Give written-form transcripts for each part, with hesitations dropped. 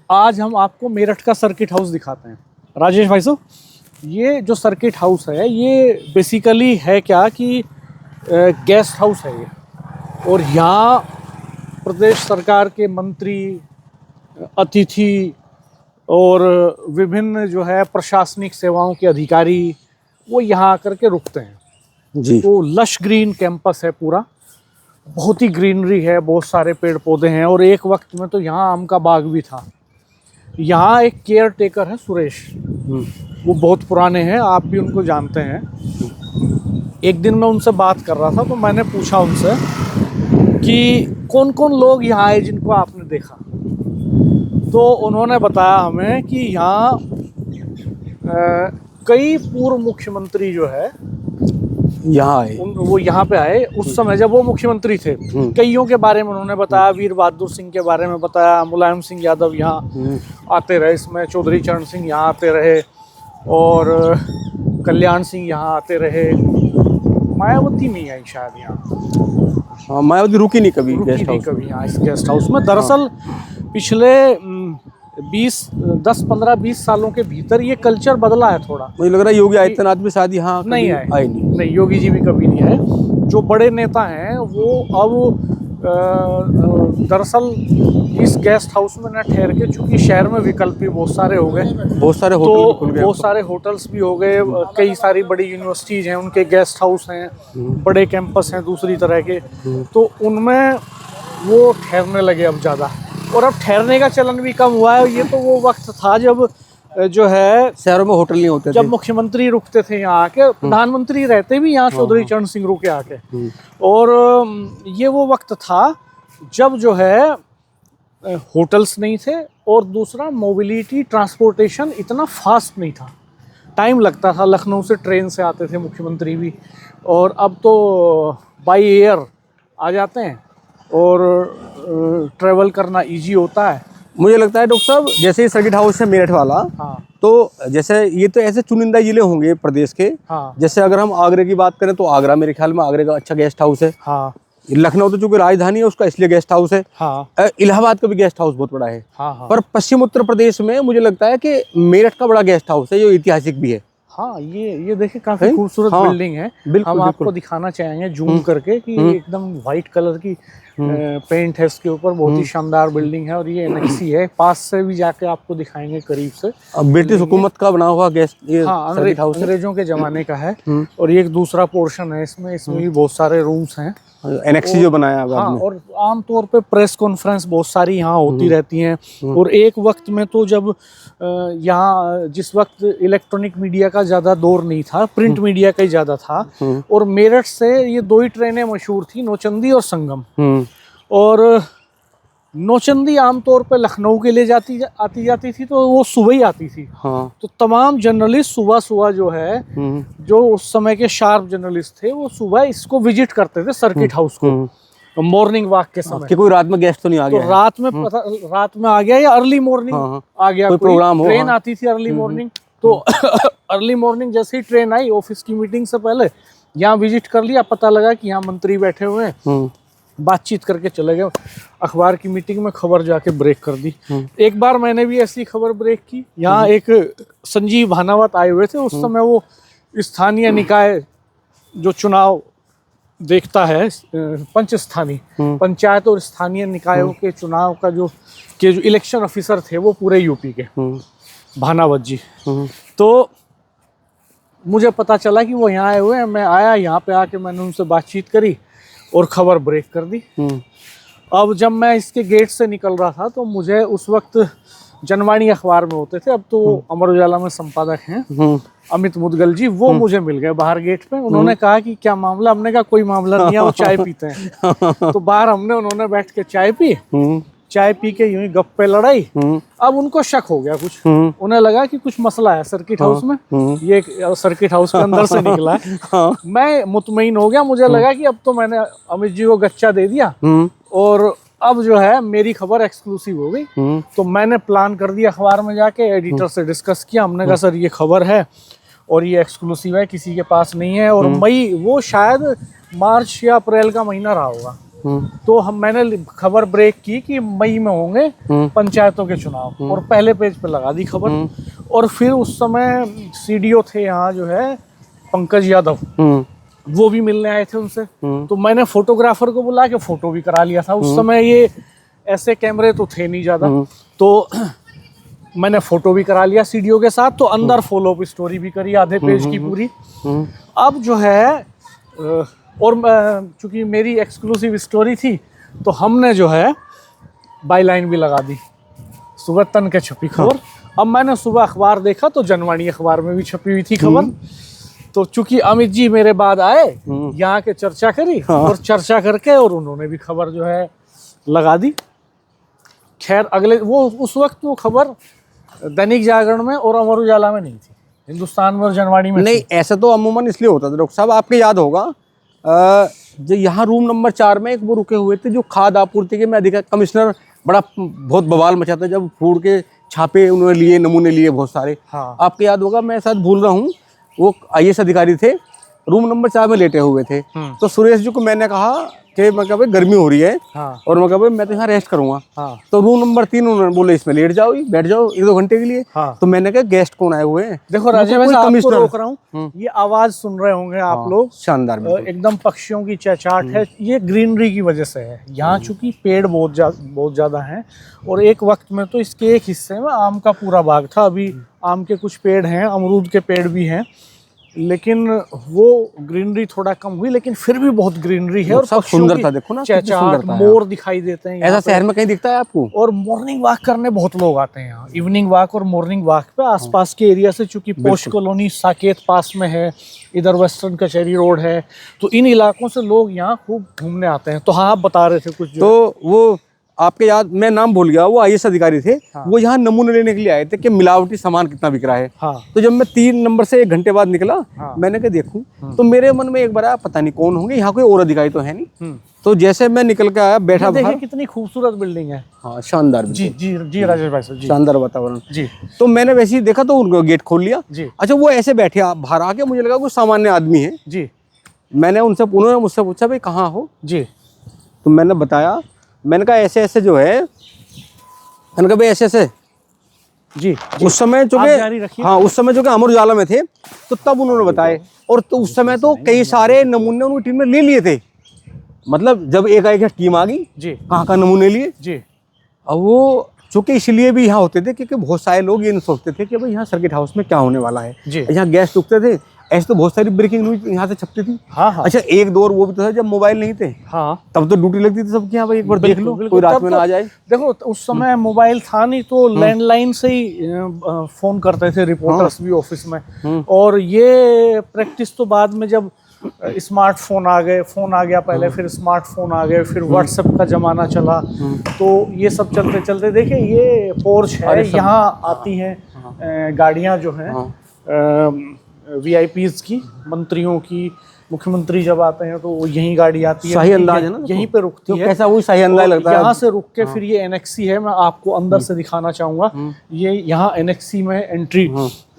आज हम आपको मेरठ का सर्किट हाउस दिखाते हैं। राजेश भाई साहब, ये जो सर्किट हाउस है ये बेसिकली है क्या कि गेस्ट हाउस है ये, और यहाँ प्रदेश सरकार के मंत्री, अतिथि और विभिन्न जो है प्रशासनिक सेवाओं के अधिकारी वो यहाँ आकर के रुकते हैं जी। तो लश ग्रीन कैंपस है पूरा, बहुत ही ग्रीनरी है, बहुत सारे पेड़ पौधे हैं। और एक वक्त में तो यहाँ आम का बाग भी था। यहाँ एक केयर टेकर है सुरेश, वो बहुत पुराने हैं, आप भी उनको जानते हैं। एक दिन मैं उनसे बात कर रहा था तो मैंने पूछा उनसे कि कौन कौन लोग यहाँ आए जिनको आपने देखा, तो उन्होंने बताया हमें कि यहाँ कई पूर्व मुख्यमंत्री जो है यहाँ आए, वो यहाँ पे आए उस समय जब वो मुख्यमंत्री थे। कईयों के बारे में उन्होंने बताया, वीर बहादुर सिंह के बारे में बताया, मुलायम सिंह यादव यहाँ आते रहे, इसमें चौधरी चरण सिंह यहाँ आते रहे और कल्याण सिंह यहाँ आते रहे, मायावती नहीं आई शायद यहाँ। हाँ, मायावती रुकी नहीं कभी गेस्ट हाउस कभी यहाँ इस गेस्ट हाउस में। दरअसल पिछले 10-15-20 सालों के भीतर ये कल्चर बदला है थोड़ा। मुझे लग रहा है योगी आदित्यनाथ भी शायद यहाँ नहीं आए, नहीं। नहीं, योगी जी भी कभी नहीं आए। जो बड़े नेता हैं वो अब दरअसल इस गेस्ट हाउस में न ठहर के, चूंकि शहर में विकल्प भी बहुत सारे हो गए, बहुत सारे होटल खुल गए, बहुत सारे होटल्स भी हो गए, कई सारी बड़ी यूनिवर्सिटीज़ हैं, उनके गेस्ट हाउस हैं, बड़े कैंपस हैं दूसरी तरह के, तो उनमें वो ठहरने लगे अब ज़्यादा। और अब ठहरने का चलन भी कम हुआ है। ये तो वो वक्त था जब जो है शहरों में होटल नहीं होते थे, जब मुख्यमंत्री रुकते थे यहाँ आके, प्रधानमंत्री रहते भी यहाँ चौधरी चरण सिंह रुके आके। और ये वो वक्त था जब जो है होटल्स नहीं थे, और दूसरा मोबिलिटी ट्रांसपोर्टेशन इतना फास्ट नहीं था, टाइम लगता था। लखनऊ से ट्रेन से आते थे मुख्यमंत्री भी, और अब तो बाई एयर आ जाते हैं और ट्रैवल करना इजी होता है। मुझे लगता है डॉक्टर साहब, जैसे ये सर्किट हाउस है मेरठ वाला, हाँ, तो जैसे ये तो ऐसे चुनिंदा जिले होंगे प्रदेश के। हाँ, जैसे अगर हम आगरे की बात करें तो आगरा मेरे ख्याल में आगरे का अच्छा गेस्ट हाउस है। हाँ, लखनऊ तो चूंकि राजधानी है उसका इसलिए गेस्ट हाउस है। हाँ, इलाहाबाद का भी गेस्ट हाउस बहुत बड़ा है। हाँ, हाँ, पर पश्चिम उत्तर प्रदेश में मुझे लगता है कि मेरठ का बड़ा गेस्ट हाउस है जो ऐतिहासिक भी है। हाँ, ये देखिए काफी खूबसूरत बिल्डिंग है। हम आपको दिखाना चाहेंगे जूम करके कि एकदम व्हाइट कलर की पेंट है इसके ऊपर, बहुत ही शानदार बिल्डिंग है। और ये एनेक्सी है, पास से भी जाके आपको दिखाएंगे करीब से। ब्रिटिश हुकूमत का बना हुआ गेस्ट, ये हाँ, सर्किट हाउस अंग्रेजों के जमाने का है। और ये एक दूसरा पोर्शन है, इसमें भी बहुत सारे रूम्स हैं, एनेक्सी जो बनाया है। हाँ, और आमतौर पे प्रेस कॉन्फ्रेंस बहुत सारी यहाँ होती रहती हैं। और एक वक्त में तो जब यहाँ, जिस वक्त इलेक्ट्रॉनिक मीडिया का ज़्यादा दौर नहीं था, प्रिंट मीडिया का ही ज़्यादा था, और मेरठ से ये 2 ही ट्रेनें मशहूर थी, नौचंदी और संगम। और नौचंदी आमतौर पे लखनऊ के लिए आती जाती थी, तो वो सुबह ही आती थी। हाँ। तो तमाम जर्नलिस्ट सुबह जो है, जो उस समय के शार्प जर्नलिस्ट थे, वो सुबह इसको विजिट करते थे सर्किट हाउस को, मॉर्निंग वॉक के समय। कि कोई रात में गेस्ट तो नहीं आ गया, तो रात में आ गया या अर्ली मॉर्निंग आ गया, कोई प्रोग्राम हो, ट्रेन आती थी अर्ली मॉर्निंग, तो अर्ली मॉर्निंग जैसे ही ट्रेन आई, ऑफिस की मीटिंग से पहले यहाँ विजिट कर लिया, पता लगा कि यहाँ मंत्री बैठे हुए हैं, बातचीत करके चले गए। अखबार की मीटिंग में खबर जाके ब्रेक कर दी। एक बार मैंने भी ऐसी खबर ब्रेक की। यहाँ एक संजीव भानावत आए हुए थे, उस समय वो स्थानीय निकाय जो चुनाव देखता है, पंचस्थानी पंचायत और स्थानीय निकायों के चुनाव का जो इलेक्शन ऑफिसर थे, वो पूरे यूपी के भानावत जी। तो मुझे पता चला कि वो यहाँ आए हुए हैं। मैं आया, यहाँ पे आके मैंने उनसे बातचीत करी और खबर ब्रेक कर दी। अब जब मैं इसके गेट से निकल रहा था तो मुझे उस वक्त जनवाणी अखबार में होते थे, अब तो अमर उजाला में संपादक हैं अमित मुदगल जी, वो मुझे मिल गए बाहर गेट पे। उन्होंने कहा कि क्या मामला? हमने कहा कोई मामला नहीं है, वो चाय पीते हैं। तो बाहर उन्होंने बैठ के चाय पी, चाय पी के यूं ही गप्पे लड़ाई। अब उनको शक हो गया कुछ, उन्हें लगा कि कुछ मसला है सर्किट हाउस में, ये सर्किट हाउस के अंदर से निकला है। मैं मुतमईन हो गया, मुझे लगा कि अब तो मैंने अमित जी को गच्चा दे दिया और अब जो है मेरी खबर एक्सक्लूसिव हो गई। तो मैंने प्लान कर दिया, अखबार में जाके एडिटर से डिस्कस किया। हमने कहा सर ये खबर है और ये एक्सक्लूसिव है, किसी के पास नहीं है। और मई, वो शायद मार्च या अप्रैल का महीना रहा होगा, तो मैंने खबर ब्रेक की कि मई में होंगे पंचायतों के चुनाव, और पहले पेज पे लगा दी खबर। और फिर उस समय सीडीओ थे यहाँ जो है पंकज यादव, वो भी मिलने आए थे उनसे। तो मैंने फोटोग्राफर को बुला के फोटो भी करा लिया था। उस समय ये ऐसे कैमरे तो थे नहीं ज्यादा, तो मैंने फोटो भी करा लिया सीडीओ के साथ। तो अंदर फॉलो अप स्टोरी भी करी आधे पेज की पूरी। अब जो है और चूंकि मेरी एक्सक्लूसिव स्टोरी थी, तो हमने जो है बाईलाइन भी लगा दी, सुबह तन के छपी खबर। अब मैंने सुबह अखबार देखा तो जनवाणी अखबार में भी छपी हुई थी खबर। तो चूंकि अमित जी मेरे बाद आए, यहाँ के चर्चा करी, और चर्चा करके और उन्होंने भी खबर जो है लगा दी। खैर अगले वो उस वक्त वो खबर दैनिक जागरण में और अमर उजाला में नहीं थी, हिंदुस्तान में और जनवाणी में नहीं। ऐसा तो अमूमन इसलिए होता था डॉक्टर साहब, आपको याद होगा जो यहाँ रूम नंबर 4 में एक वो रुके हुए थे जो खाद्य आपूर्ति के में अधिकारी कमिश्नर, बड़ा बहुत बवाल मचा था जब फूड के छापे उन्होंने लिए, नमूने लिए बहुत सारे। हाँ। आपको याद होगा, मैं शायद भूल रहा हूँ, वो आईएएस अधिकारी थे, रूम नंबर 4 में लेटे हुए थे। तो सुरेश जी को मैंने कहा कि मैं कहा गर्मी हो रही है, हाँ। और मैं कहा मैं तो यहाँ रेस्ट करूंगा। हाँ। तो रूम नंबर 3 उन्होंने बोले इसमें लेट जाओ, बैठ जाओ 1-2 घंटे के लिए। हाँ। तो मैंने कहा गेस्ट कौन आए हुए हैं? देखो राजेश भाई, आपको रोक रहा हूँ, ये आवाज सुन रहे होंगे आप लोग, शानदार, एकदम पक्षियों की चहचहाट है। ये ग्रीनरी की वजह से है। यहाँ चूंकि पेड़ बहुत ज्यादा हैं, और एक वक्त में तो इसके एक हिस्से में आम का पूरा बाग था। अभी आम के कुछ पेड़ हैं, अमरूद के पेड़ भी हैं, लेकिन वो ग्रीनरी थोड़ा कम हुई, लेकिन फिर भी बहुत ग्रीनरी है। और सब सुंदर था, देखो ना कितनी सुंदरता है। मोर दिखाई देते हैं ऐसा शहर में कहीं दिखता है आपको? और मॉर्निंग वॉक करने बहुत लोग आते हैं यहाँ, इवनिंग वॉक और मॉर्निंग वॉक पे आसपास के एरिया से। चूंकि पोस्ट कॉलोनी साकेत पास में है, इधर वेस्टर्न कचहरी रोड है, तो इन इलाकों से लोग यहाँ खूब घूमने आते हैं। तो हाँ, आप बता रहे थे कुछ तो वो आपके याद, मैं नाम भूल गया, वो आईएएस अधिकारी थे। हाँ। वो यहाँ नमूने लेने के लिए आए थे कि मिलावटी सामान कितना बिक रहा है। हाँ। तो जब मैं 3 नंबर से 1 घंटे बाद निकला, हाँ। मैंने कहा देखूं, तो मेरे मन में एक बार आया, पता नहीं कौन होंगे, यहाँ कोई और अधिकारी तो है नहीं। तो जैसे मैं निकल के आया, बैठा बाहर, कितनी खूबसूरत बिल्डिंग है। हाँ, शानदार। जी जी जी राजेश भाई साहब, शानदार वातावरण जी। तो मैंने वैसे ही देखा तो उनको गेट खोल लिया जी। अच्छा, वो ऐसे बैठे बाहर आके, मुझे लगा कोई सामान्य आदमी है जी। मैंने उन्होंने मुझसे पूछा भाई कहाँ हो जी। तो मैंने बताया, मैंने कहा ऐसे ऐसे जो है, मैंने कहा भाई ऐसे ऐसे जी। उस समय चूंकि हाँ, उस समय चूंकि अमर उजाला में थे, तो तब उन्होंने बताए। और तो उस समय तो कई सारे नमूने उन्होंने टीम में ले लिए थे। मतलब जब एक टीम आ गई जी, कहाँ नमूने लिए जी। अब वो चूंकि इसलिए भी यहाँ होते थे क्योंकि बहुत सारे लोग ये सोचते थे कि भाई यहाँ सर्किट हाउस में क्या होने वाला है, यहाँ गैस रुकते थे। ऐसे तो बहुत सारी ब्रेकिंग न्यूज यहाँ से छपती थी। हाँ हाँ। अच्छा, एक दौर वो भी तो था जब मोबाइल नहीं थे। हाँ। तब तो ड्यूटी लगती थी सबकी, यहाँ भाई एक बार देख लो, कोई रात में ना आ जाए। देखो उस समय मोबाइल था नहीं, तो लैंडलाइन से ही फोन करते थे रिपोर्टर्स भी ऑफिस में। और ये प्रैक्टिस तो बाद में जब स्मार्टफोन आ गए, फोन आ गया पहले, फिर स्मार्टफोन आ गए, फिर व्हाट्सएप का जमाना चला, तो ये सब चलते चलते देखिए ये पोर्च है, यहाँ आती हैं गाड़ियाँ जो हैं वीआईपीज की, मंत्रियों की। मुख्यमंत्री जब आते हैं तो यही गाड़ी आती है, शाही अंदाज है ना, यहीं पे रुकती है। कैसा वही शाही अंदाज लगता है। यहाँ से रुक के फिर ये एनएक्सी है, मैं आपको अंदर से दिखाना चाहूंगा। ये यहाँ एनएक्सी में एंट्री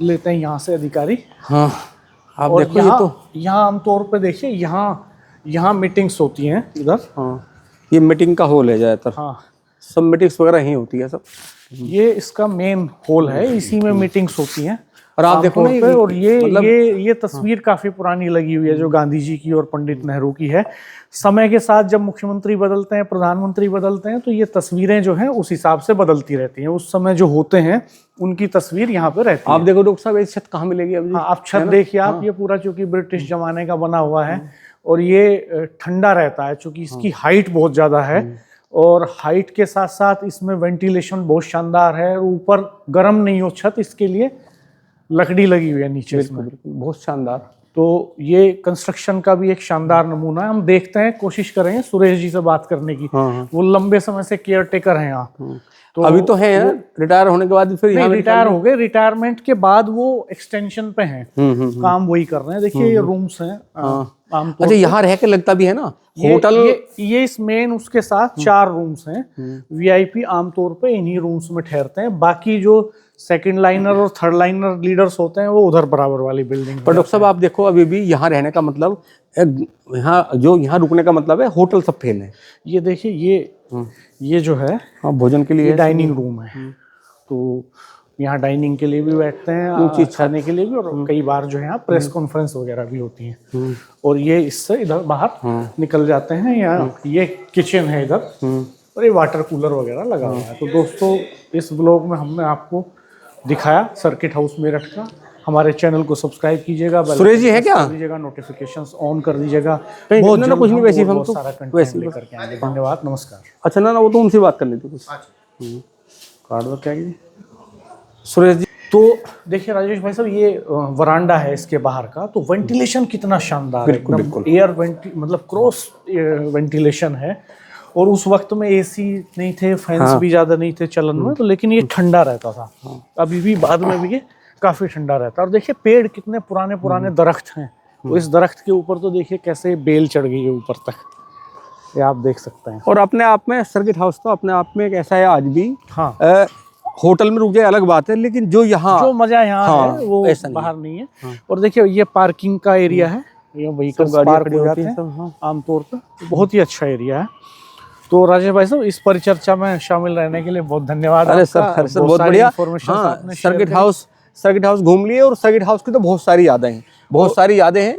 लेते हैं यहाँ से अधिकारी। हाँ, आप देखो, ये तो यहाँ आमतौर पे देखिए, यहाँ मीटिंग्स होती हैं इधर। हाँ, ये मीटिंग का हॉल है ज़्यादातर। हाँ, सब मीटिंग्स वगैरह यहीं होती है सब। ये इसका मेन हॉल है, इसी में मीटिंग्स होती हैं। और आप देखो ना, और ये तस्वीर काफी पुरानी लगी हुई है जो गांधी जी की और पंडित नेहरू की है। समय के साथ जब मुख्यमंत्री बदलते हैं, प्रधानमंत्री बदलते हैं, तो ये तस्वीरें जो हैं उस हिसाब से बदलती रहती हैं। उस समय जो होते हैं उनकी तस्वीर यहाँ पे रहती है। आप देखो डॉक्टर साहब, ये छत कहाँ मिलेगी अभी? हाँ, आप छत देखिए आप, ये पूरा चूंकि ब्रिटिश जमाने का बना हुआ है, और ये ठंडा रहता है चूंकि इसकी हाइट बहुत ज्यादा है। और हाइट के साथ साथ इसमें वेंटिलेशन बहुत शानदार है, ऊपर गर्म नहीं हो छत, इसके लिए लकड़ी लगी हुई है नीचे इसमें, बहुत शानदार। तो ये कंस्ट्रक्शन का भी एक शानदार नमूना है। हम देखते हैं, कोशिश करेंगे सुरेश जी से बात करने की। हाँ। वो लंबे समय से केयर टेकर हैं यहाँ। तो अभी तो है रिटायर होने के बाद फिर यहाँ रिटायर हो गए, रिटायरमेंट के बाद वो एक्सटेंशन पे हैं, काम वही कर रहे हैं। देखिए ये रूम्स हैं। अच्छा, यहाँ रह के लगता भी है ना होटल। ये इस मेन उसके साथ 4 रूम्स हैं। वीआईपी आमतौर पे इन्हीं रूम्स में ठहरते हैं। बाकी जो सेकंड लाइनर और थर्ड लाइनर लीडर्स होते हैं वो उधर बराबर वाली बिल्डिंग। पर डॉक्टर साहब आप देखो अभी भी यहाँ रहने का मतलब, यहाँ रुकने का मतलब है होटल सब फेल है। ये देखिए ये जो है हाँ भोजन के लिए डाइनिंग रूम है, तो यहाँ डाइनिंग के लिए भी बैठते हैं, खाने के लिए भी, और कई बार जो है यहाँ प्रेस कॉन्फ्रेंस वगैरह भी होती हैं। और ये इससे इधर बाहर निकल जाते हैं, यहाँ ये किचन है इधर, और ये वाटर कूलर वगैरह लगा हुआ है। तो दोस्तों इस ब्लॉग में हमने आपको दिखाया सर्किट हाउस मेरठ का। हमारे चैनल को सब्सक्राइब कीजिएगा, सुरेश जी है क्या, दीजिएगा, नोटिफिकेशंस ऑन कर दीजिएगा। बहुत ना कुछ नहीं, वैसे हम तो सारा कंटेंट लेकर के आएंगे। धन्यवाद, नमस्कार। अच्छा ना वो तो उनसे बात करनी थी कुछ। कार्ड दो क्या सुरेश जी। तो देखिए राजेश भाई साहब, ये वरांडा है इसके बाहर का, तो वेंटिलेशन कितना शानदार है, एकदम एयर मतलब क्रॉस वेंटिलेशन है। और उस वक्त में एसी नहीं थे, फैंस भी ज्यादा नहीं थे चलन में, तो लेकिन ये ठंडा रहता था। अभी भी बाद में भी ये काफी ठंडा रहता है। और देखिए पेड़ कितने पुराने पुराने दरख्त हैं, तो इस दरख्त के ऊपर तो देखिए कैसे बेल चढ़ गई है ऊपर तक, ये आप देख सकते हैं। और अपने आप में सर्किट हाउस तो अपने आप में एक ऐसा है आज भी, हाँ होटल में रुक जाए अलग बात है, लेकिन जो यहाँ जो मजा यहाँ है वो बाहर नहीं है। और देखिए ये पार्किंग का एरिया है, ये व्हीकल्स पार्क हो जाते हैं आमतौर पर, बहुत ही अच्छा एरिया है। तो राजेश भाई साहब इस परिचर्चा में शामिल रहने के लिए बहुत धन्यवाद। अरे सर बहुत बढ़िया। हाँ, सर्किट हाउस घूम लिए, और सर्किट हाउस की तो बहुत सारी यादें हैं, बहुत सारी यादें हैं।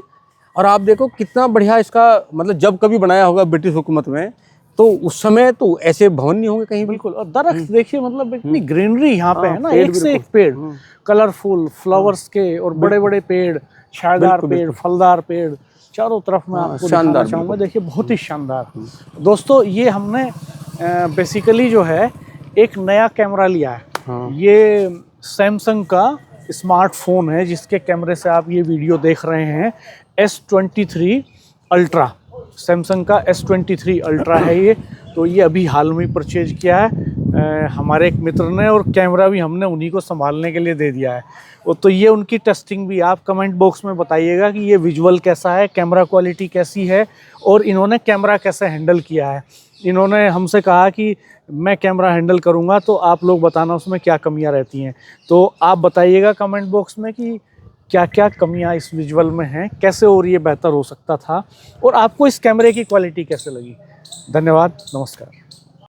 और आप देखो कितना बढ़िया इसका मतलब, जब कभी बनाया होगा ब्रिटिश हुकूमत में, तो उस समय तो ऐसे भवन नहीं होंगे कहीं। बिल्कुल। और दरख्त देखिए, मतलब इतनी ग्रीनरी यहाँ पे है ना, एक से एक पेड़, कलरफुल फ्लावर्स के, और बड़े बड़े पेड़, छायादार पेड़, फलदार पेड़ चारों तरफ में आपको दिखाना चाहूँगा। देखिए बहुत ही शानदार। दोस्तों ये हमने बेसिकली जो है एक नया कैमरा लिया है। ये सैमसंग का स्मार्टफोन है, जिसके कैमरे से आप ये वीडियो देख रहे हैं। S23 अल्ट्रा, सैमसंग का S23 अल्ट्रा है ये। तो ये अभी हाल में परचेज किया है हमारे एक मित्र ने, और कैमरा भी हमने उन्हीं को संभालने के लिए दे दिया है। तो ये उनकी टेस्टिंग भी आप कमेंट बॉक्स में बताइएगा कि ये विजुअल कैसा है, कैमरा क्वालिटी कैसी है, और इन्होंने कैमरा कैसे हैंडल किया है। इन्होंने हमसे कहा कि मैं कैमरा हैंडल करूँगा, तो आप लोग बताना उसमें क्या कमियाँ रहती हैं। तो आप बताइएगा कमेंट बॉक्स में कि क्या क्या कमियां इस विजुअल में हैं, कैसे और ये बेहतर हो सकता था, और आपको इस कैमरे की क्वालिटी कैसे लगी। धन्यवाद, नमस्कार।